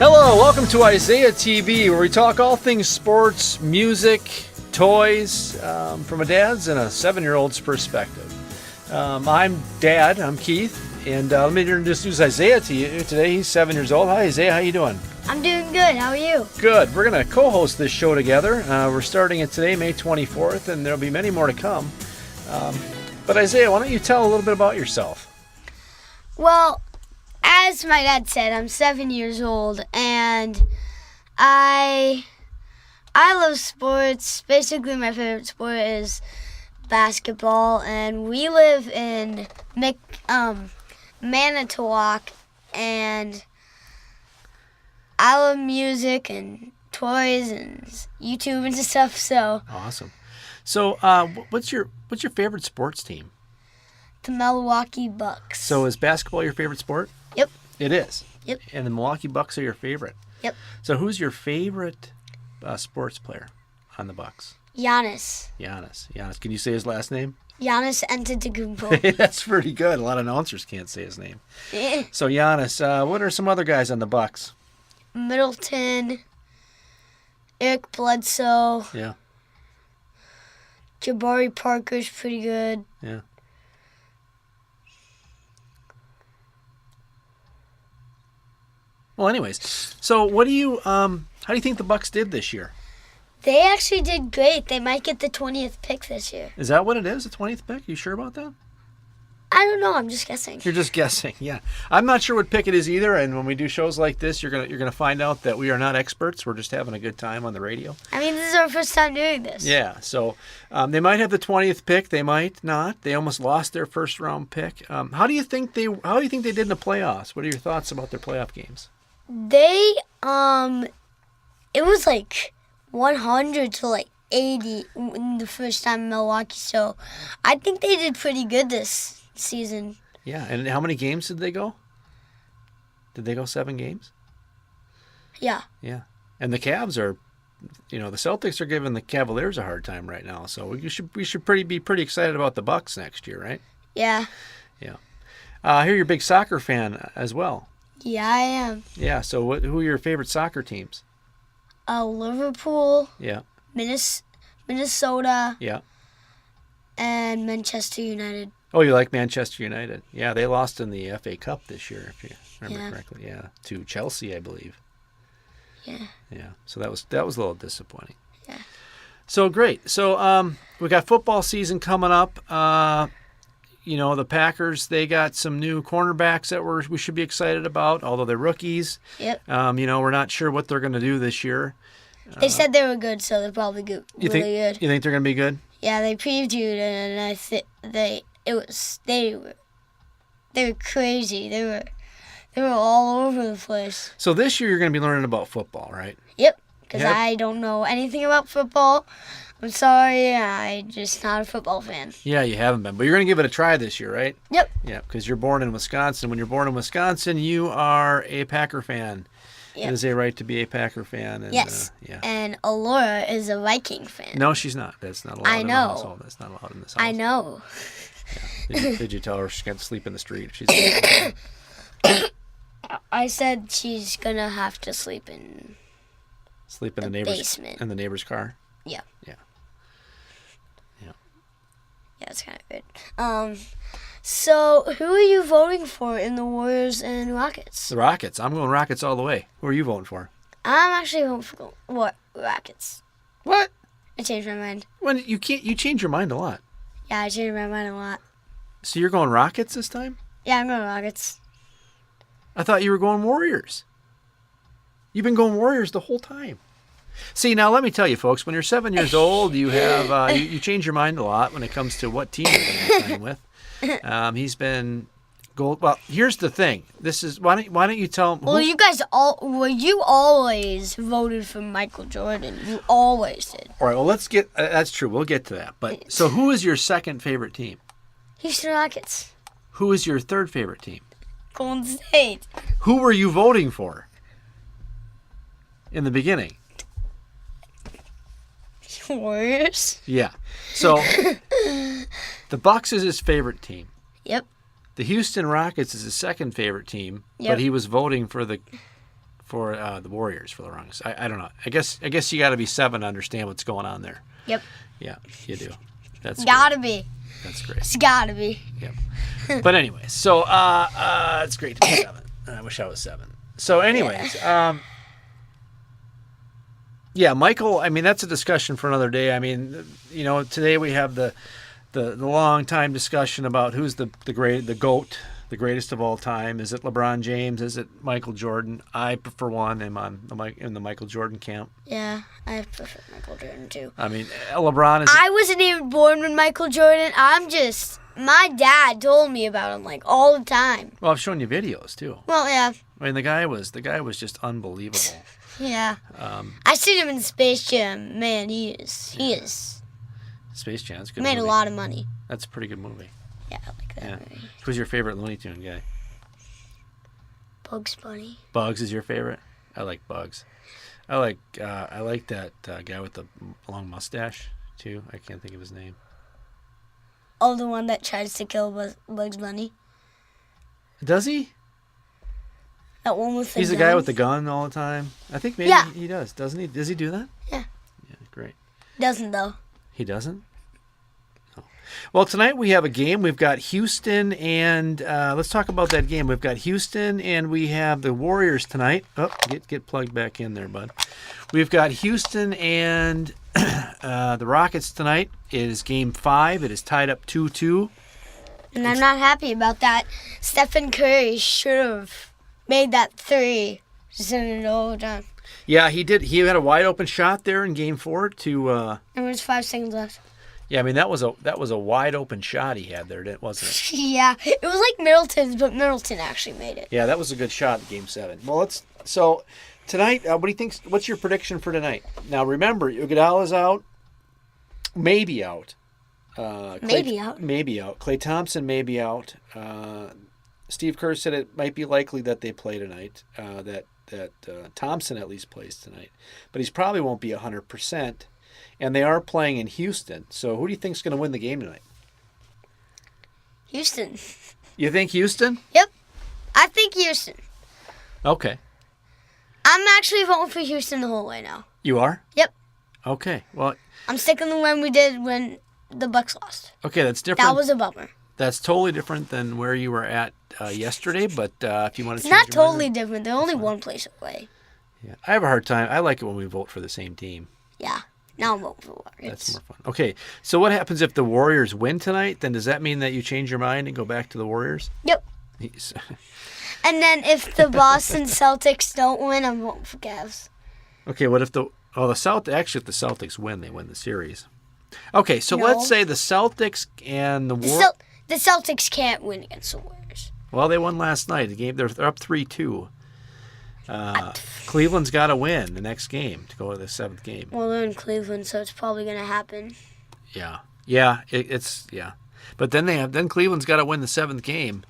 Hello, welcome to IsaiahTV, where we talk all things sports, music, toys, from a dad's and a 7-year-old's perspective. I'm Dad, I'm Keith, and let me introduce Isaiah to you today. He's 7 years old. Hi, Isaiah, how you doing? I'm doing good. How are you? Good. We're going to co-host this show together. We're starting it today, May 24th, and there'll be many more to come. But Isaiah, why don't you tell a little bit about yourself? Well, as my dad said, I'm 7 years old, and I love sports. Basically, my favorite sport is basketball, and we live in Manitowoc, and I love music and toys and YouTube and stuff. So awesome. So, what's your favorite sports team? the Milwaukee Bucks. So, is basketball your favorite sport? Yep. It is. Yep. And the Milwaukee Bucks are your favorite. Yep. So, who's your favorite sports player on the Bucks? Giannis. Giannis. Can you say his last name? Giannis Antetokounmpo. That's pretty good. A lot of announcers can't say his name. So, Giannis. What are some other guys on the Bucks? Middleton, Eric Bledsoe, Yeah. Jabari Parker's pretty good. Yeah. Well, anyways, so what do you how do you think the Bucks did this year? They actually did great. They might get the 20th pick this year. Is that what it is? The 20th pick? You sure about that? I don't know. I'm just guessing. You're just guessing, yeah. I'm not sure what pick it is either. And when we do shows like this, you're gonna find out that we are not experts. We're just having a good time on the radio. I mean, this is our first time doing this. Yeah. So they might have the 20th pick. They might not. They almost lost their first round pick. How do you think they did in the playoffs? What are your thoughts about their playoff games? They it was like 100 to like 80 in the first time in Milwaukee. So I think they did pretty good this season. Yeah. And how many games did they go? Did they go 7 games? Yeah. Yeah. And the Cavs are, the Celtics are giving the Cavaliers a hard time right now. So we should be pretty excited about the Bucks next year, right? Yeah. Yeah. I hear you're a big soccer fan as well. Yeah, I am. Yeah. So who are your favorite soccer teams? Liverpool. Yeah. Minnesota. Yeah. And Manchester United. Oh, you like Manchester United? Yeah, they lost in the FA Cup this year, if you remember correctly. Yeah, to Chelsea, I believe. Yeah. Yeah. So that was a little disappointing. Yeah. So great. So we got football season coming up. The Packers, they got some new cornerbacks that we should be excited about, although they're rookies. Yep. We're not sure what they're going to do this year. They said they were good, so they're probably good. You good. think they're going to be good? Yeah, they previewed, and I think they were crazy. They were all over the place. So this year you're going to be learning about football, right? Yep, because I don't know anything about football. I'm sorry, I'm just not a football fan. Yeah, you haven't been, but you're going to give it a try this year, right? Yep. Yeah, because you're born in Wisconsin. When you're born in Wisconsin, you are a Packer fan. Yep. It is a right to be a Packer fan. And, yes. Yeah. And Alora is a Viking fan. No, she's not. That's not allowed I in the know. household. That's not allowed in this house. I know. Yeah. Did you tell her she can't sleep in the street if she's I said she's going to have to sleep in the neighbor's basement. In the neighbor's car? Yeah. Yeah. Yeah. Yeah, it's kind of good. So, who are you voting for in the Warriors and Rockets? The Rockets. I'm going Rockets all the way. Who are you voting for? I'm actually voting for Rockets. What? I changed my mind. When you change your mind a lot. Yeah, I changed my mind a lot. So you're going Rockets this time? Yeah, I'm going Rockets. I thought you were going Warriors. You've been going Warriors the whole time. See, now let me tell you, folks, when you're 7 years old, you have you change your mind a lot when it comes to what team you're going to be playing with. He's been gold. Well, here's the thing. This is why don't you tell him? Well, you always voted for Michael Jordan. You always did. All right. Well, let's get. That's true. We'll get to that. But so, who is your second favorite team? Houston Rockets. Who is your third favorite team? Golden State. Who were you voting for in the beginning? Warriors. Yeah. So the Bucks is his favorite team. Yep. The Houston Rockets is his second favorite team, Yep. but he was voting for the for the Warriors for the longest. I don't know. I guess you got to be 7 to understand what's going on there. Yep. Yeah, you do. That's Gotta great. be. That's great. It's gotta be. Yep. But anyways, so it's great to be 7. I wish I was 7. So anyways, yeah, Michael. I mean, that's a discussion for another day. I mean, today we have the long time discussion about who's the GOAT, the greatest of all time. Is it LeBron James? Is it Michael Jordan? I, for one, am in the Michael Jordan camp. Yeah, I prefer Michael Jordan too. I mean, LeBron is. I wasn't even born with Michael Jordan. My dad told me about him like all the time. Well, I've shown you videos too. Well, yeah. I mean, the guy was just unbelievable. Yeah. I seen him in Space Jam. Man, he is. Space Jam's good. Made a lot of money. That's a pretty good movie. Yeah, I like that movie. Who's your favorite Looney Tune guy? Bugs Bunny. Bugs is your favorite? I like Bugs. I like that guy with the long mustache too. I can't think of his name. Oh, the one that tries to kill Bugs Bunny. Does he? That one with the He's the gun? guy with the gun all the time. I think maybe he does, doesn't he? Does he do that? Yeah. Yeah, great. Doesn't though. He doesn't? Oh. Well, tonight we have a game. We've got Houston and let's talk about that game. We've got Houston and we have the Warriors tonight. Oh, get plugged back in there, bud. We've got Houston and the Rockets tonight. It is game 5. It is tied up 2-2. And I'm not happy about that. Stephen Curry should have made that 3. Send it overtime. Yeah, he did. He had a wide open shot there in game 4 to. There was 5 seconds left. Yeah, I mean that was a wide open shot he had there, wasn't it? Yeah, it was like Middleton's, but Middleton actually made it. Yeah, that was a good shot in game 7. Well, so tonight. What do you think? What's your prediction for tonight? Now remember, Iguodala's out, maybe out. Maybe out. Maybe out. Klay Thompson may be out. Steve Kerr said it might be likely that they play tonight. That Thompson at least plays tonight, but he probably won't be 100%. And they are playing in Houston. So who do you think is going to win the game tonight? Houston. You think Houston? Yep. I think Houston. Okay. I'm actually voting for Houston the whole way now. You are? Yep. Okay. Well, I'm sticking to when we did when the Bucks lost. okay, that's different. That was a bummer. That's totally different than where you were at yesterday, but if you want to It's not totally different. They're only one place away. Yeah. I have a hard time. I like it when we vote for the same team. Yeah. Now I'm voting for Warriors. That's more fun. Okay, so what happens if the Warriors win tonight? Then does that mean that you change your mind and go back to the Warriors? Yep. And then if the Boston Celtics don't win, I'm voting for Cavs. Okay, what if if the Celtics win, they win the series. Okay, so No. let's say the Celtics and the The Celtics can't win against the Warriors. Well, they won last night. The game they're up 3-2. Cleveland's got to win the next game to go to the 7th game. Well, they're in Cleveland, so it's probably going to happen. Yeah, it's. But then Cleveland's got to win the 7th game.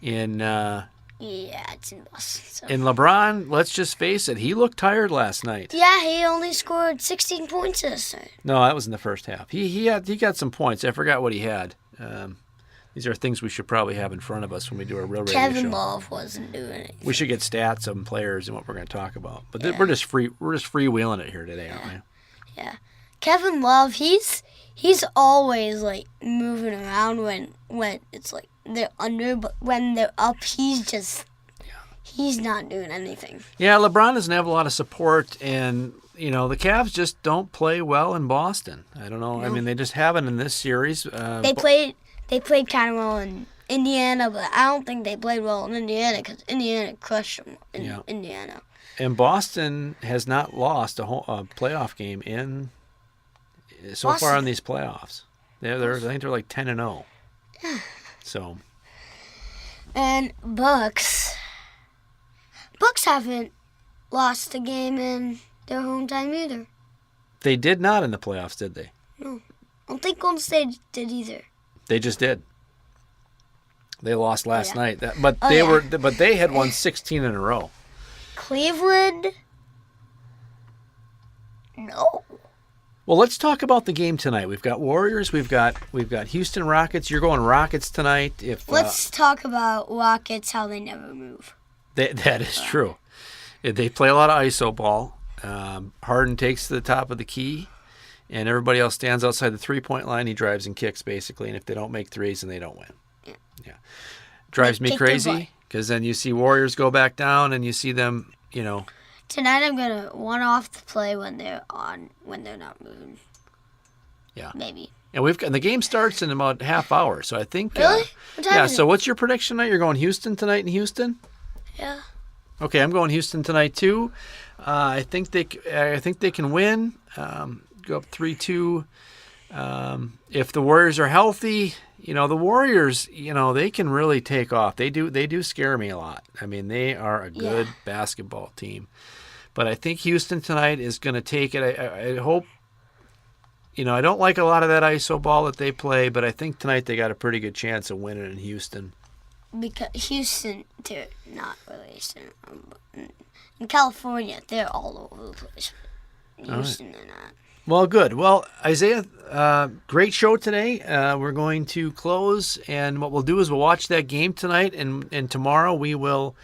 It's in Boston. So. In LeBron, let's just face it, he looked tired last night. Yeah, he only scored 16 points this night. No, that was in the first half. He got some points. I forgot what he had. These are things we should probably have in front of us when we do a real radio show. Kevin Love wasn't doing anything. We should get stats of players and what we're going to talk about. But we're just freewheeling it here today, aren't we? Yeah, Kevin Love, he's always like moving around when it's like they're under, but when they're up, he's not doing anything. Yeah, LeBron doesn't have a lot of support, and the Cavs just don't play well in Boston. I don't know. No. I mean, they just haven't in this series. They played kind of well in Indiana, but I don't think they played well in Indiana because Indiana crushed them in Indiana. And Boston has not lost a playoff game far in these playoffs. I think they're like 10-0. So. And Bucks haven't lost a game in their home time either. They did not in the playoffs, did they? No, I don't think Golden State did either. They just did. They lost last night, but they had won 16 in a row. Cleveland? No. Well, let's talk about the game tonight. We've got Warriors. We've got Houston Rockets. You're going Rockets tonight. Let's talk about Rockets, how they never move. That is true. They play a lot of iso ball. Harden takes to the top of the key, and everybody else stands outside the three-point line. He drives and kicks, basically, and if they don't make threes, then they don't win. Yeah. Drives me crazy, because then you see Warriors go back down, and you see them, Tonight I'm gonna one off the play when they're not moving. Yeah. Maybe. And the game starts in about half hour, so I think. Really? What time is it? So what's your prediction tonight? You're going Houston tonight in Houston? Yeah. Okay, I'm going Houston tonight too. I think they can win. Go up 3-2. If the Warriors are healthy, the Warriors, they can really take off. They do scare me a lot. I mean, they are a good basketball team. But I think Houston tonight is going to take it. I hope. I don't like a lot of that iso ball that they play, but I think tonight they got a pretty good chance of winning in Houston. Because Houston, they're not really. In California, they're all over the place. In Houston, they're not. Well, good. Well, Isaiah, great show today. We're going to close, and what we'll do is we'll watch that game tonight, and tomorrow we will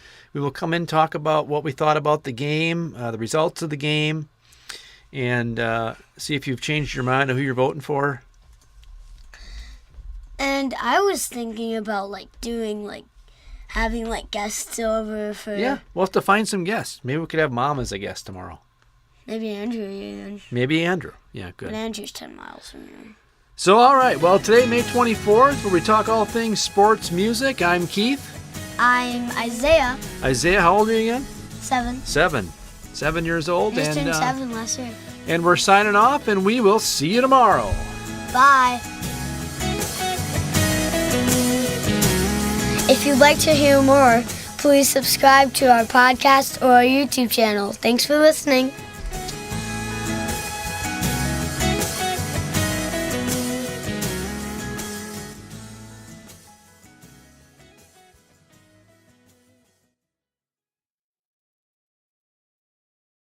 come in and talk about what we thought about the game, the results of the game, and see if you've changed your mind on who you're voting for. And I was thinking about having guests over for. Yeah, we'll have to find some guests. Maybe we could have Mom as a guest tomorrow. Maybe Andrew even. Maybe Andrew. Yeah, good. But Andrew's 10 miles from here. So, all right. Well, today, May 24th, where we talk all things sports music. I'm Keith. I'm Isaiah. Isaiah, how old are you again? 7. 7 years old. I just turned 7 last year. And we're signing off, and we will see you tomorrow. Bye. If you'd like to hear more, please subscribe to our podcast or our YouTube channel. Thanks for listening.